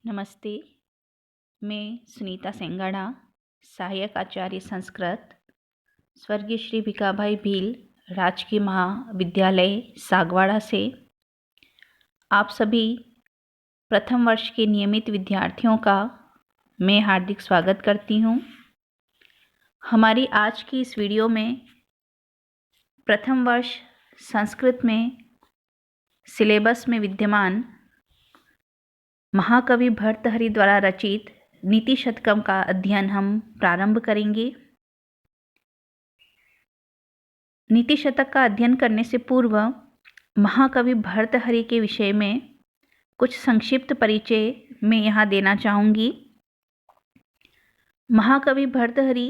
नमस्ते। मैं सुनीता सेंगाड़ा, सहायक आचार्य संस्कृत, स्वर्गीय श्री भिकाभाई भील राजकीय महाविद्यालय सागवाड़ा से आप सभी प्रथम वर्ष के नियमित विद्यार्थियों का मैं हार्दिक स्वागत करती हूँ। हमारी आज की इस वीडियो में प्रथम वर्ष संस्कृत में सिलेबस में विद्यमान महाकवि भर्तृहरि द्वारा रचित नीति शतकम का अध्ययन हम प्रारंभ करेंगे। नीति शतक का अध्ययन करने से पूर्व महाकवि भर्तृहरि के विषय में कुछ संक्षिप्त परिचय मैं यहाँ देना चाहूँगी। महाकवि भर्तृहरि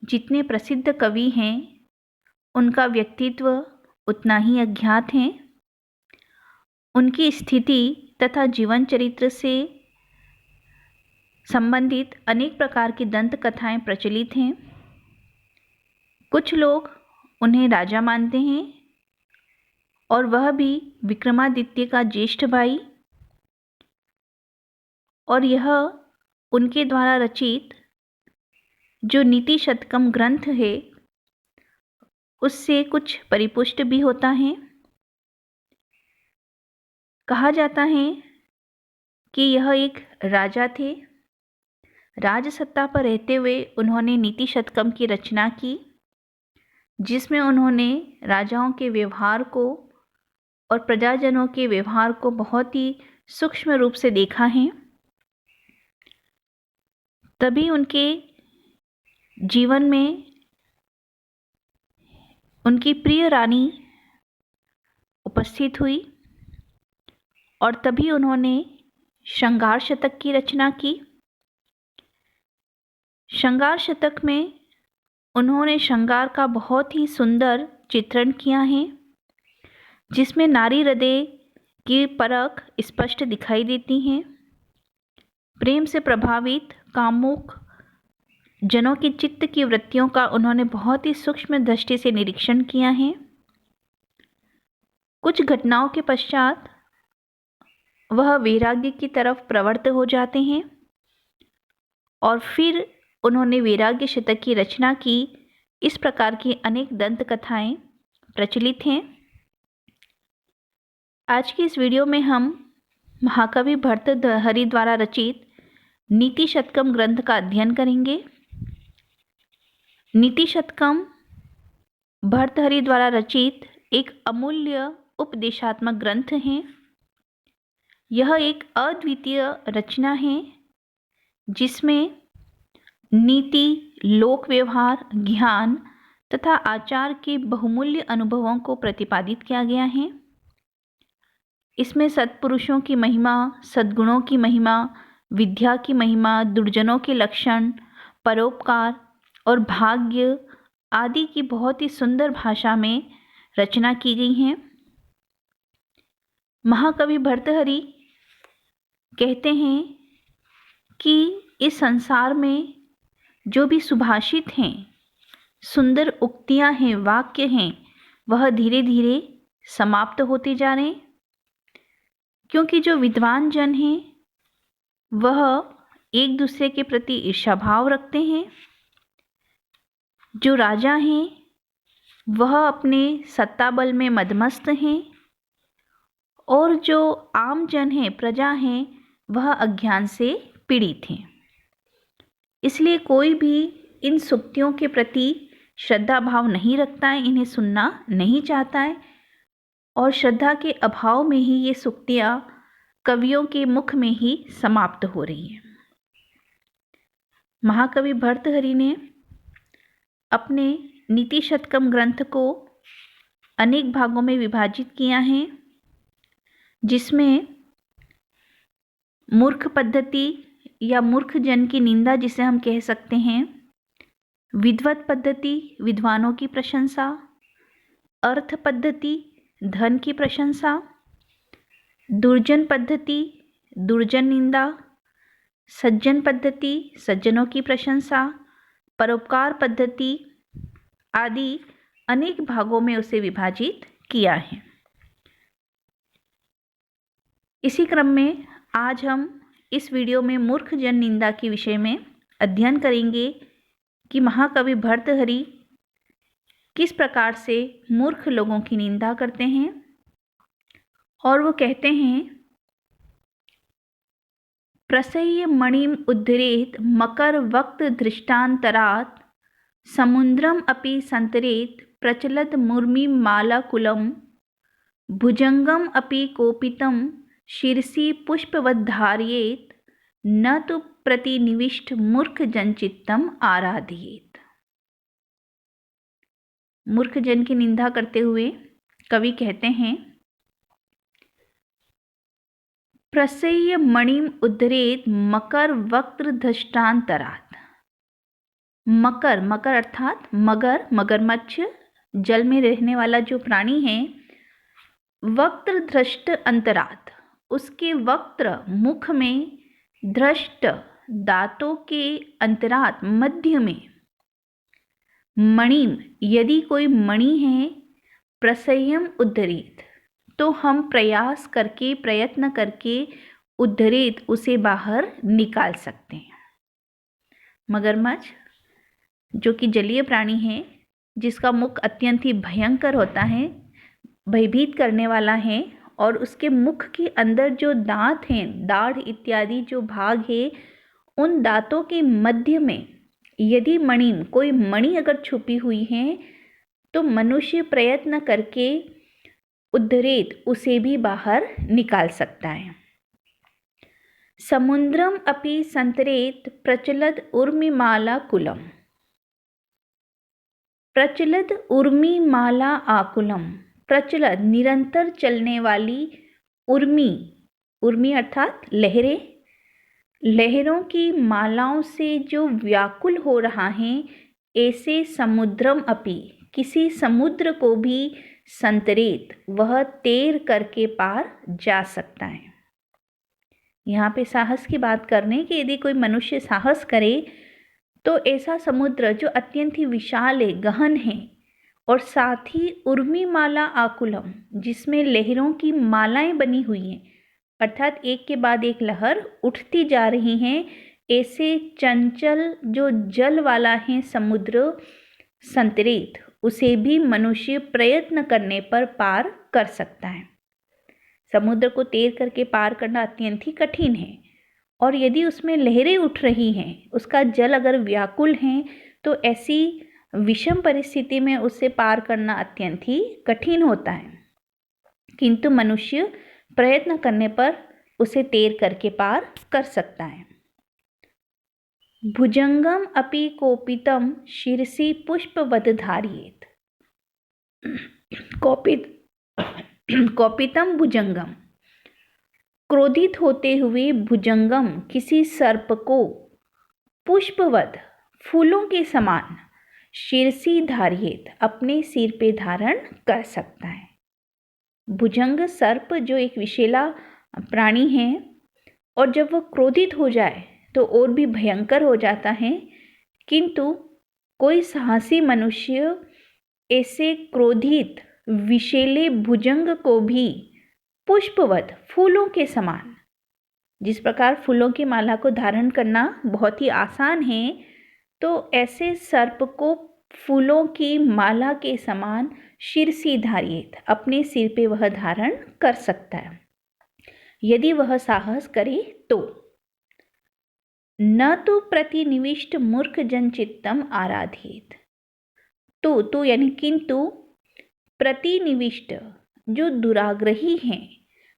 जितने प्रसिद्ध कवि हैं उनका व्यक्तित्व उतना ही अज्ञात है। उनकी स्थिति तथा जीवन चरित्र से संबंधित अनेक प्रकार की दंत कथाएं प्रचलित हैं। कुछ लोग उन्हें राजा मानते हैं और वह भी विक्रमादित्य का ज्येष्ठ भाई, और यह उनके द्वारा रचित जो नीति शतकम ग्रंथ है उससे कुछ परिपुष्ट भी होता है। कहा जाता है कि यह एक राजा थे। राजसत्ता पर रहते हुए उन्होंने नीति शतकम की रचना की, जिसमें उन्होंने राजाओं के व्यवहार को और प्रजाजनों के व्यवहार को बहुत ही सूक्ष्म रूप से देखा है। तभी उनके जीवन में उनकी प्रिय रानी उपस्थित हुई और तभी उन्होंने श्रृंगार शतक की रचना की। श्रृंगार शतक में उन्होंने श्रृंगार का बहुत ही सुंदर चित्रण किया है, जिसमें नारी हृदय की परख स्पष्ट दिखाई देती हैं। प्रेम से प्रभावित कामुक जनों की चित्त की वृत्तियों का उन्होंने बहुत ही सूक्ष्म दृष्टि से निरीक्षण किया है। कुछ घटनाओं के पश्चात वह वैराग्य की तरफ प्रवृत्त हो जाते हैं और फिर उन्होंने वैराग्य शतक की रचना की। इस प्रकार की अनेक दंत कथाएं प्रचलित हैं। आज की इस वीडियो में हम महाकवि भर्तृहरि द्वारा रचित नीति शतकम ग्रंथ का अध्ययन करेंगे। नीति शतकम भर्तृहरि द्वारा रचित एक अमूल्य उपदेशात्मक ग्रंथ है। यह एक अद्वितीय रचना है जिसमें नीति, लोक व्यवहार, ज्ञान तथा आचार के बहुमूल्य अनुभवों को प्रतिपादित किया गया है। इसमें सत्पुरुषों की महिमा, सद्गुणों की महिमा, विद्या की महिमा, दुर्जनों के लक्षण, परोपकार और भाग्य आदि की बहुत ही सुंदर भाषा में रचना की गई है। महाकवि भर्तृहरि कहते हैं कि इस संसार में जो भी सुभाषित हैं, सुंदर उक्तियां हैं, वाक्य हैं, वह धीरे धीरे समाप्त होते जा रहे हैं, क्योंकि जो विद्वान जन हैं वह एक दूसरे के प्रति ईर्ष्या भाव रखते हैं। जो राजा हैं वह अपने सत्ता बल में मदमस्त हैं और जो आम जन हैं, प्रजा हैं, वह अज्ञान से पीड़ित हैं। इसलिए कोई भी इन सूक्तियों के प्रति श्रद्धा भाव नहीं रखता है, इन्हें सुनना नहीं चाहता है, और श्रद्धा के अभाव में ही ये सूक्तियाँ कवियों के मुख में ही समाप्त हो रही हैं। महाकवि भर्तृहरि ने अपने नीति शतकम ग्रंथ को अनेक भागों में विभाजित किया है, जिसमें मूर्ख पद्धति या मूर्ख जन की निंदा जिसे हम कह सकते हैं, विद्वत पद्धति विद्वानों की प्रशंसा, अर्थ पद्धति धन की प्रशंसा, दुर्जन पद्धति दुर्जन निंदा, सज्जन पद्धति सज्जनों की प्रशंसा, परोपकार पद्धति आदि अनेक भागों में उसे विभाजित किया है। इसी क्रम में आज हम इस वीडियो में मूर्ख जन निंदा के विषय में अध्ययन करेंगे कि महाकवि भर्तृहरि किस प्रकार से मूर्ख लोगों की निंदा करते हैं। और वो कहते हैं, प्रसह्य मणिम उद्धरेत मकर वक्त दृष्टांतरात् समुद्रम अपि संतरेत प्रचलत मुर्मी मालाकुलम भुजंगम अपि कोपितम शीर्षि पुष्पवद्धारयेत न तो प्रतिनिविष्ट मूर्ख जनचित्तम आराधयेत। मूर्ख जन की निंदा करते हुए कवि कहते हैं, प्रसह्य मणिम उद्धरेत मकर वक्र दृष्टांतरात्। मकर, मकर अर्थात मगर, मगरमच्छ, जल में रहने वाला जो प्राणी है। वक्र दृष्ट अंतरात्, उसके वक्र मुख में, दृष्ट दांतों के अंतरात् मध्य में। मणिम, यदि कोई मणि है, प्रसह्यम उद्धरेत, तो हम प्रयास करके, प्रयत्न करके उद्धरेत, उसे बाहर निकाल सकते हैं। मगरमच्छ जो कि जलीय प्राणी है, जिसका मुख अत्यंत ही भयंकर होता है, भयभीत करने वाला है, और उसके मुख के अंदर जो दांत हैं, दाढ़ इत्यादि जो भाग है, उन दांतों के मध्य में यदि मणि, कोई मणि अगर छुपी हुई है, तो मनुष्य प्रयत्न करके उद्धरेत, उसे भी बाहर निकाल सकता है। समुद्रम अपि संतरेत प्रचलत उर्मिमाला कुलम। प्रचलत उर्मिमाला आकुलम, प्रचलत निरंतर चलने वाली उर्मी, उर्मी अर्थात लहरें, लहरों की मालाओं से जो व्याकुल हो रहा है, ऐसे समुद्रम अपि, किसी समुद्र को भी संतरेत, वह तैर करके पार जा सकता है। यहाँ पे साहस की बात करने कि यदि कोई मनुष्य साहस करे तो ऐसा समुद्र जो अत्यंत ही विशाल है, गहन है, और साथ ही उर्मिमाला आकुलम, जिसमें लहरों की मालाएं बनी हुई हैं, अर्थात एक के बाद एक लहर उठती जा रही हैं, ऐसे चंचल जो जल वाला है समुद्र संतरित, उसे भी मनुष्य प्रयत्न करने पर पार कर सकता है। समुद्र को तैर करके पार करना अत्यंत ही कठिन है, और यदि उसमें लहरें उठ रही हैं, उसका जल अगर व्याकुल है, तो ऐसी विषम परिस्थिति में उससे पार करना अत्यंत ही कठिन होता है, किंतु मनुष्य प्रयत्न करने पर उसे तैर करके पार कर सकता है। भुजंगम अपि कोपितम शीर्षि पुष्पवद्धारयेत। कोपितम भुजंगम, क्रोधित होते हुए भुजंगम, किसी सर्प को, पुष्पवद, फूलों के समान, शीर्षि धारयेत, अपने सिर पे धारण कर सकता है। भुजंग सर्प जो एक विषैला प्राणी है, और जब वह क्रोधित हो जाए तो और भी भयंकर हो जाता है, किंतु कोई साहसी मनुष्य ऐसे क्रोधित विषैले भुजंग को भी पुष्पवत, फूलों के समान, जिस प्रकार फूलों की माला को धारण करना बहुत ही आसान है, तो ऐसे सर्प को फूलों की माला के समान शीर्षि धारयेत, अपने सिर पे वह धारण कर सकता है, यदि वह साहस करे तो। न तो प्रतिनिविष्ट मूर्ख जनचित्तम आराधयेत, तो यानी किंतु, प्रतिनिविष्ट जो दुराग्रही हैं,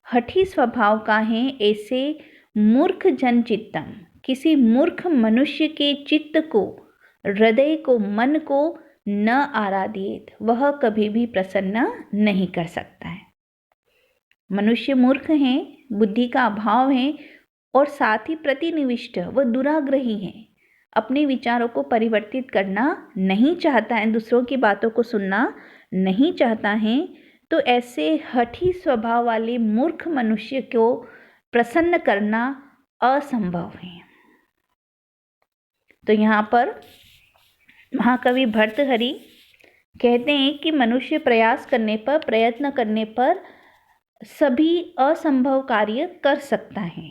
हठी स्वभाव का है, ऐसे मूर्ख जनचित्तम, किसी मूर्ख मनुष्य के चित्त को, हृदय को, मन को न आराधयेत, वह कभी भी प्रसन्न नहीं कर सकता है। मनुष्य मूर्ख हैं, बुद्धि का अभाव है, और साथ ही प्रतिनिविष्ट, वह दुराग्रही है, अपने विचारों को परिवर्तित करना नहीं चाहता है, दूसरों की बातों को सुनना नहीं चाहता है, तो ऐसे हठी स्वभाव वाले मूर्ख मनुष्य को प्रसन्न करना असंभव है। तो यहाँ पर महाकवि भर्तृहरि कहते हैं कि मनुष्य प्रयास करने पर, प्रयत्न करने पर सभी असंभव कार्य कर सकता है,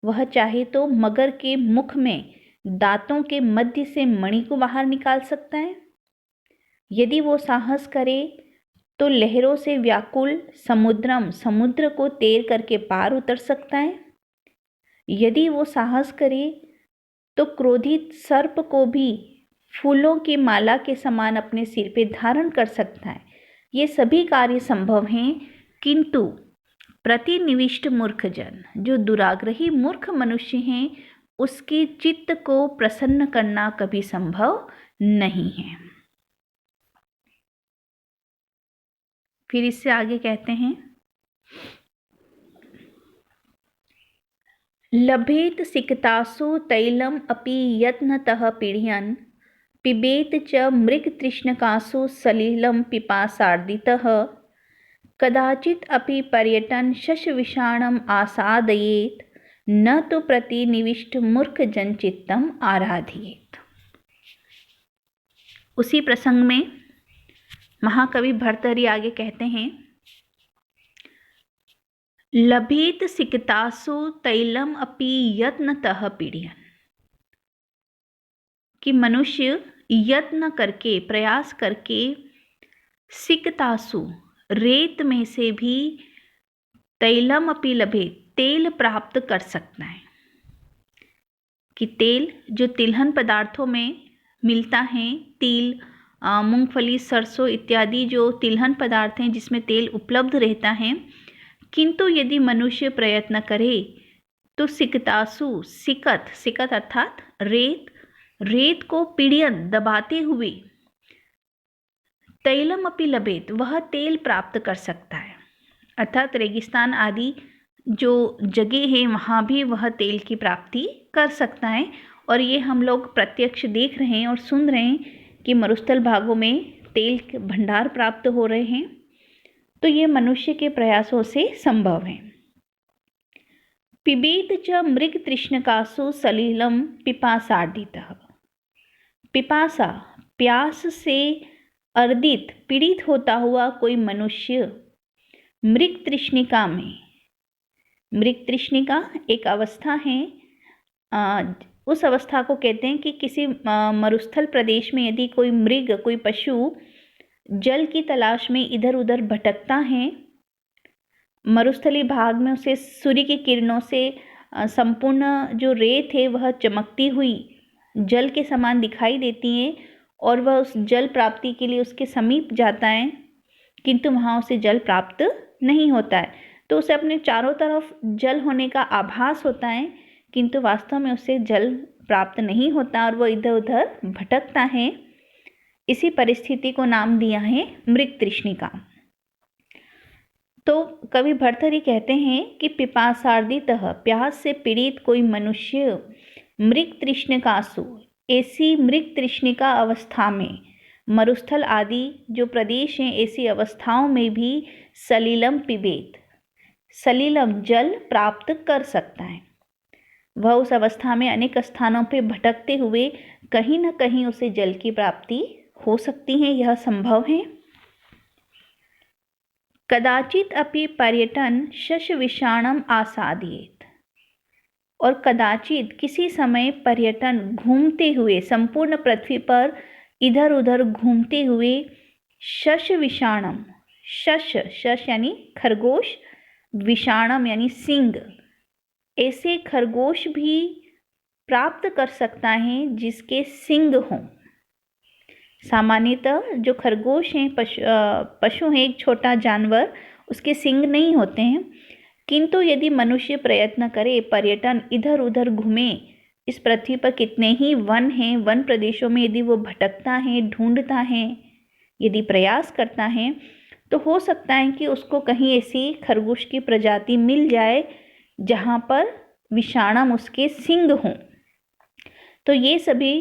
वह चाहे तो मगर के मुख में दांतों के मध्य से मणि को बाहर निकाल सकता है। यदि वो साहस करे तो लहरों से व्याकुल समुद्र को तैर करके पार उतर सकता है। यदि वो साहस करे तो क्रोधित सर्प को भी फूलों की माला के समान अपने सिर पे धारण कर सकता है। ये सभी कार्य संभव हैं, किंतु प्रतिनिविष्ट मूर्ख जन, जो दुराग्रही मूर्ख मनुष्य हैं, उसके चित्त को प्रसन्न करना कभी संभव नहीं है। फिर इससे आगे कहते हैं, लभेत सिकतासु तैलम अपि यत्नतः पीड्यन् पिबेत च मृगतृष्णकासु सलिलं पिपासार्दितः कदाचित् अपि पर्यटन शशविषाणम् आसादयेत् न तो प्रतिनिविष्ट मूर्ख जनचित्तम आराधयेत्। उसी प्रसंग में महाकवि भर्तहरि आगे कहते हैं, लभेत सिकतासु तैलम अपि यत्नतः पीड्यन्, कि मनुष्य यत्न करके, प्रयास करके, सिकतासु रेत में से भी तैलम अपि लभेत, तेल प्राप्त कर सकता है। कि तेल जो तिलहन पदार्थों में मिलता है, तिल, मूंगफली, सरसों इत्यादि जो तिलहन पदार्थ हैं जिसमें तेल उपलब्ध रहता है, किंतु यदि मनुष्य प्रयत्न करे तो सिकतासु, सिकत अर्थात रेत को पीड्यन, दबाते हुए, तैलम अपि लभेत, वह तेल प्राप्त कर सकता है। अर्थात रेगिस्तान आदि जो जगह है वहाँ भी वह तेल की प्राप्ति कर सकता है। और ये हम लोग प्रत्यक्ष देख रहे हैं और सुन रहे हैं कि मरुस्थल भागों में तेल के भंडार प्राप्त हो रहे हैं। तो ये मनुष्य के प्रयासों से संभव है। पिबेत च मृग तृष्णकासु सलिलं पिपासार्दितः, पिपासा, प्यास से अर्दित, पीड़ित होता हुआ कोई मनुष्य मृग तृष्णिका में, मृग तृष्णिका एक अवस्था है, उस अवस्था को कहते हैं कि किसी मरुस्थल प्रदेश में यदि कोई मृग, कोई पशु जल की तलाश में इधर उधर भटकता है, मरुस्थली भाग में उसे सूर्य की किरणों से संपूर्ण जो रेत है वह चमकती हुई जल के समान दिखाई देती है और वह उस जल प्राप्ति के लिए उसके समीप जाता है, किंतु वहाँ उसे जल प्राप्त नहीं होता है। तो उसे अपने चारों तरफ जल होने का आभास होता है, किंतु वास्तव में उसे जल प्राप्त नहीं होता और वह इधर उधर भटकता है। इसी परिस्थिति को नाम दिया है मृग तृष्णिका। तो कवि भर्तहरि कहते हैं कि पिपासार्दितः, प्यास से पीड़ित कोई मनुष्य मृग तृष्णिकासु, ऐसी मृग तृष्णिका अवस्था में, मरुस्थल आदि जो प्रदेश हैं ऐसी अवस्थाओं में भी सलिलम पिबेत, सलिलम जल प्राप्त कर सकता है। वह उस अवस्था में अनेक स्थानों पर भटकते हुए कहीं न कहीं उसे जल की प्राप्ति हो सकती है, यह संभव है। कदाचित अपि पर्यटन शशविषाणम आसादयेत्, और कदाचित किसी समय पर्यटन, घूमते हुए, संपूर्ण पृथ्वी पर इधर उधर घूमते हुए, शशविषाणम, शश यानी खरगोश, विषाणम यानी सींग, ऐसे खरगोश भी प्राप्त कर सकता है जिसके सींग हों। सामान्यतः जो खरगोश हैं, पशु हैं, एक छोटा जानवर, उसके सींग नहीं होते हैं, किंतु यदि मनुष्य प्रयत्न करे, पर्यटन इधर उधर घूमे, इस पृथ्वी पर कितने ही वन हैं, वन प्रदेशों में यदि वो भटकता है, ढूंढता है, यदि प्रयास करता है, तो हो सकता है कि उसको कहीं ऐसी खरगोश की प्रजाति मिल जाए जहाँ पर विषाणम, उसके सींग हों। तो ये सभी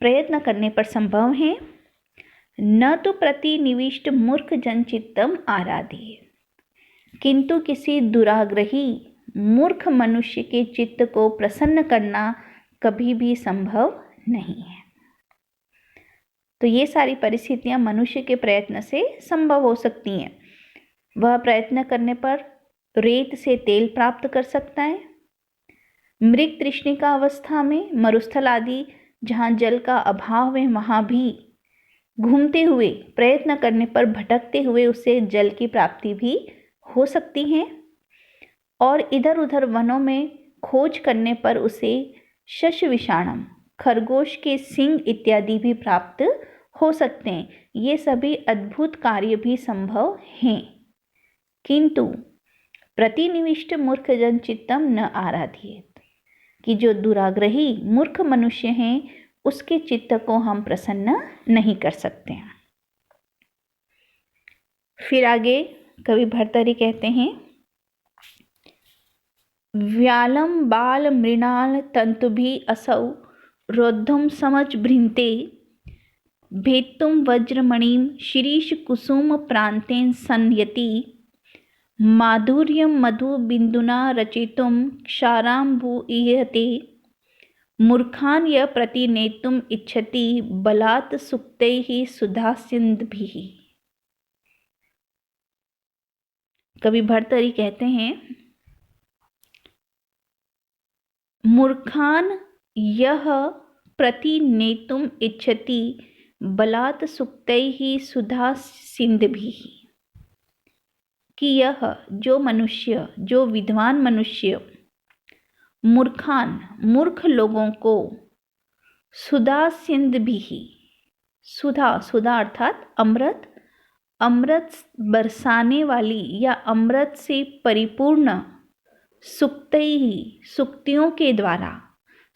प्रयत्न करने पर संभव है। न तो प्रतिनिविष्ट मूर्ख जनचित्तम आराध्य, किंतु किसी दुराग्रही मूर्ख मनुष्य के चित्त को प्रसन्न करना कभी भी संभव नहीं है। तो ये सारी परिस्थितियां मनुष्य के प्रयत्न से संभव हो सकती हैं। वह प्रयत्न करने पर रेत से तेल प्राप्त कर सकता है, मृग तृष्णिका अवस्था में मरुस्थल आदि जहाँ जल का अभाव है वहाँ भी घूमते हुए, प्रयत्न करने पर भटकते हुए उसे जल की प्राप्ति भी हो सकती है। और इधर उधर वनों में खोज करने पर उसे शश विषाणम, खरगोश के सींग इत्यादि भी प्राप्त हो सकते हैं। ये सभी अद्भुत कार्य भी संभव हैं, किंतु प्रतिनिविष्ट मूर्ख जन चित्तम न आराध्येत, कि जो दुराग्रही मूर्ख मनुष्य हैं उसके चित्त को हम प्रसन्न नहीं कर सकते हैं। फिर आगे कवि भर्तृहरि कहते हैं, व्यालम बाल मृणाल तंतुभि असौ रोद्धुम समझ भृंते भेत्तुम वज्रमणिम शिरीष कुसुम प्रांतेन संयति माधुर्यम मधु बिंदुना रचितुम क्षाराम्बु ईहते मूर्खान य प्रतिनेतुम इच्छति बलात् सुक्तैः सुधासिन्धभिः। कवि भर्तृहरि कहते हैं, मूर्खान यह प्रतिनेतुम इच्छति बलात् सुक्तैः सुधासिन्धभिः, कि यह जो मनुष्य, जो विद्वान मनुष्य मूर्खान, मूर्ख लोगों को सुधासिन्धभिः, सुधा, सुधा अर्थात अमृत, अमृत बरसाने वाली या अमृत से परिपूर्ण सुक्तैः, सुक्तियों के द्वारा,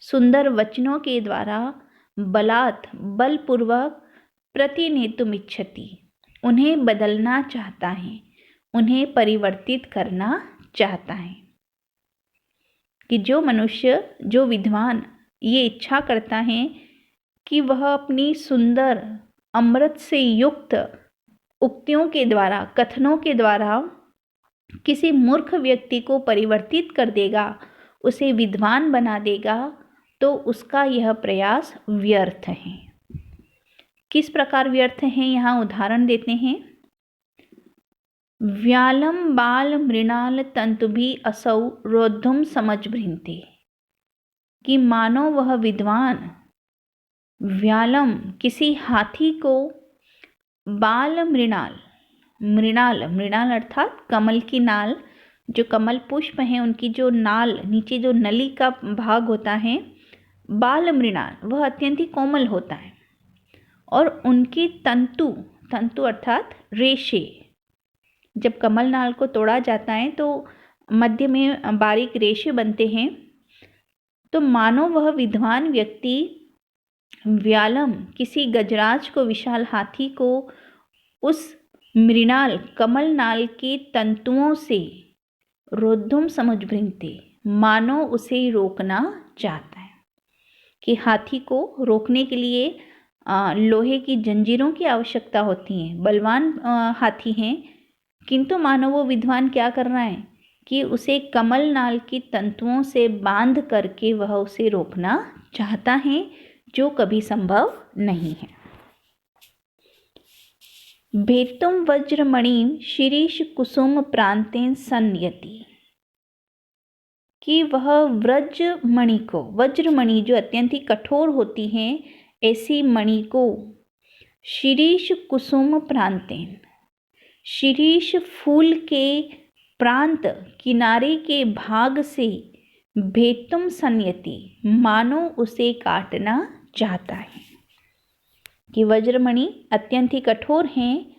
सुंदर वचनों के द्वारा बलात्, बलपूर्वक प्रतिनेतुम इच्छति, उन्हें बदलना चाहता है, उन्हें परिवर्तित करना चाहता है। कि जो मनुष्य, जो विद्वान ये इच्छा करता है कि वह अपनी सुंदर अमृत से युक्त उक्तियों के द्वारा, कथनों के द्वारा किसी मूर्ख व्यक्ति को परिवर्तित कर देगा, उसे विद्वान बना देगा, तो उसका यह प्रयास व्यर्थ है। किस प्रकार व्यर्थ है, यहाँ उदाहरण देते हैं। व्यालम बाल मृणाल तंतुभि असौ रोद्धुम समझ भृंते, कि मानो वह विद्वान व्यालम, किसी हाथी को, बाल मृणाल, मृणाल, मृणाल अर्थात कमल की नाल, जो कमल पुष्प हैं उनकी जो नाल, नीचे जो नली का भाग होता है, बाल मृणाल, वह अत्यंत ही कोमल होता है। और उनकी तंतु, तंतु अर्थात रेशे, जब कमल नाल को तोड़ा जाता है तो मध्य में बारीक रेशे बनते हैं। तो मानो वह विद्वान व्यक्ति व्यालम, किसी गजराज को, विशाल हाथी को उस मृणाल, कमल नाल के तंतुओं से रोद्धुम समझ भृंते, मानो उसे रोकना चाहता है। कि हाथी को रोकने के लिए लोहे की जंजीरों की आवश्यकता होती है, बलवान हाथी हैं, किंतु मानो वो विद्वान क्या कर रहा है कि उसे कमल नाल की तंतुओं से बांध करके वह उसे रोकना चाहता है, जो कभी संभव नहीं है। भेत्तुम वज्रमणिम शिरीष कुसुम प्रांतेन संयति, कि वह वज्रमणि को, वज्रमणि जो अत्यंत ही कठोर होती हैं, ऐसी मणि को शिरीष कुसुम प्रांतेन, शिरीष फूल के प्रांत, किनारे के भाग से भेत्तुम संयति, मानो उसे काटना चाहता है। कि वज्रमणि अत्यंत ही कठोर हैं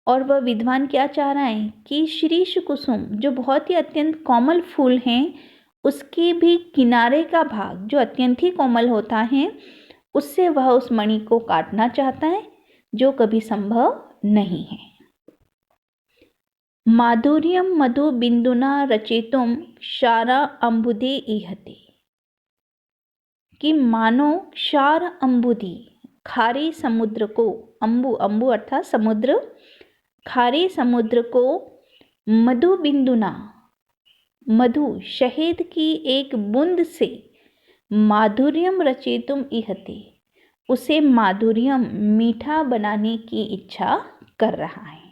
और वह विद्वान क्या चाह रहा है कि शिरीष कुसुम, जो बहुत ही अत्यंत कोमल फूल हैं, उसके भी किनारे का भाग जो अत्यंत ही कोमल होता है, उससे वह उस मणि को काटना चाहता है, जो कभी संभव नहीं है। माधुर्यम मधु बिंदुना रचेतुम क्षारा अम्बुदे इहते, कि मानो क्षार अम्बुदि, खारे समुद्र को, अम्बु, अम्बु अर्थात समुद्र, खारे समुद्र को मधु बिंदुना, मधु शहद की एक बूंद से माधुर्यम रचेतुम इहते, उसे माधुर्यम, मीठा बनाने की इच्छा कर रहा है।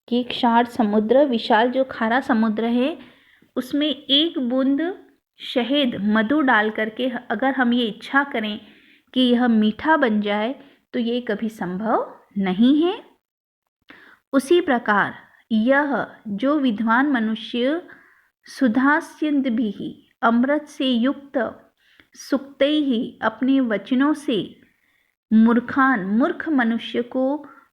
कि क्षार समुद्र, विशाल जो खारा समुद्र है, उसमें एक बूंद शहद, मधु डाल करके अगर हम ये इच्छा करें कि यह मीठा बन जाए तो ये कभी संभव नहीं है। उसी प्रकार यह जो विद्वान मनुष्य सुधास्यन्द्भिः अमृत से युक्त सुक्तैः अपने वचनों से मूर्ख मनुष्य को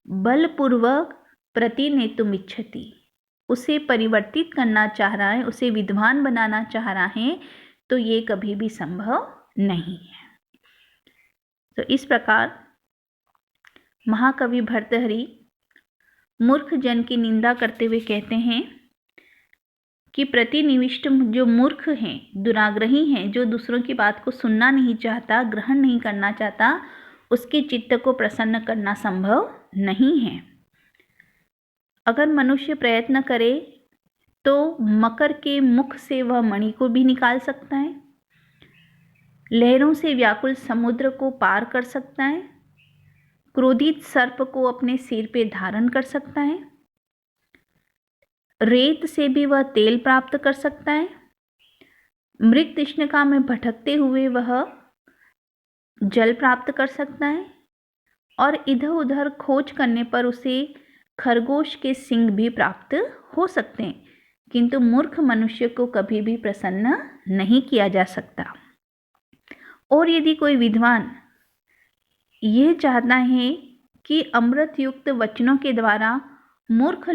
बलपूर्वक प्रतिनेतुमिच्छति, उसे परिवर्तित करना चाह रहा है, उसे विद्वान बनाना चाह रहा है, तो ये कभी भी संभव नहीं है। तो इस प्रकार महाकवि भर्तृहरि मूर्ख जन की निंदा करते हुए कहते हैं कि प्रतिनिविष्ट जो मूर्ख हैं, दुराग्रही हैं, जो दूसरों की बात को सुनना नहीं चाहता, ग्रहण नहीं करना चाहता, उसके चित्त को प्रसन्न करना संभव नहीं है। अगर मनुष्य प्रयत्न करे तो मकर के मुख से वह मणि को भी निकाल सकता है, लहरों से व्याकुल समुद्र को पार कर सकता है, क्रोधित सर्प को अपने सिर पे धारण कर सकता है, रेत से भी वह तेल प्राप्त कर सकता है, मृग तृष्णिका में भटकते हुए वह जल प्राप्त कर सकता है, और इधर उधर खोज करने पर उसे खरगोश के सिंग भी प्राप्त हो सकते हैं, किंतु मूर्ख मनुष्य को कभी भी प्रसन्न नहीं किया जा सकता। और यदि कोई विद्वान यह चाहता है कि अमृत युक्त वचनों के द्वारा मूर्ख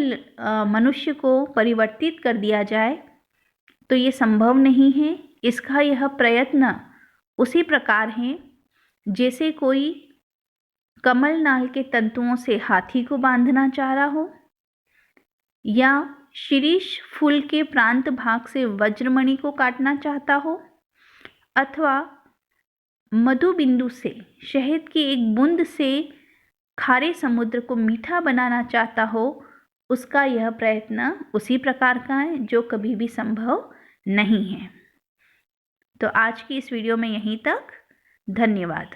मनुष्य को परिवर्तित कर दिया जाए, तो ये संभव नहीं है। इसका यह प्रयत्न उसी प्रकार है जैसे कोई कमल नाल के तंतुओं से हाथी को बांधना चाह रहा हो, या शिरीष फूल के प्रांत भाग से वज्रमणि को काटना चाहता हो, अथवा मधु बिंदु से, शहद की एक बूंद से खारे समुद्र को मीठा बनाना चाहता हो, उसका यह प्रयत्न उसी प्रकार का है जो कभी भी संभव नहीं है। तो आज की इस वीडियो में यहीं तक। धन्यवाद।